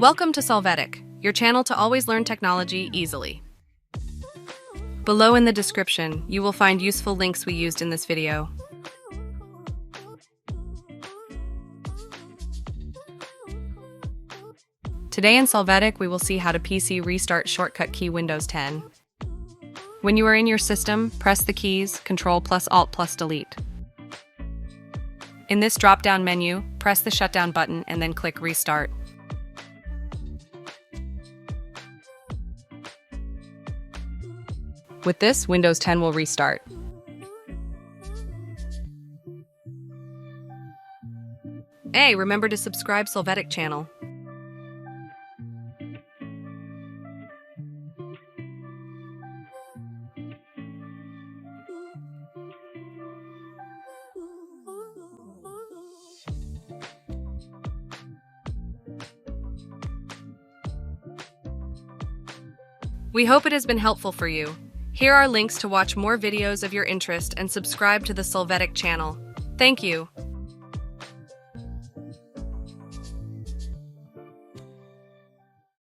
Welcome to Solvetic, your channel to always learn technology easily. Below in the description, you will find useful links we used in this video. Today in Solvetic, we will see how to PC restart shortcut key Windows 10. When you are in your system, press the keys Ctrl plus Alt plus Delete. In this drop-down menu, press the shutdown button and then click Restart. With this, Windows 10 will restart. Hey, remember to subscribe Solvetic channel. We hope it has been helpful for you. Here are links to watch more videos of your interest and subscribe to the Solvetic channel. Thank you.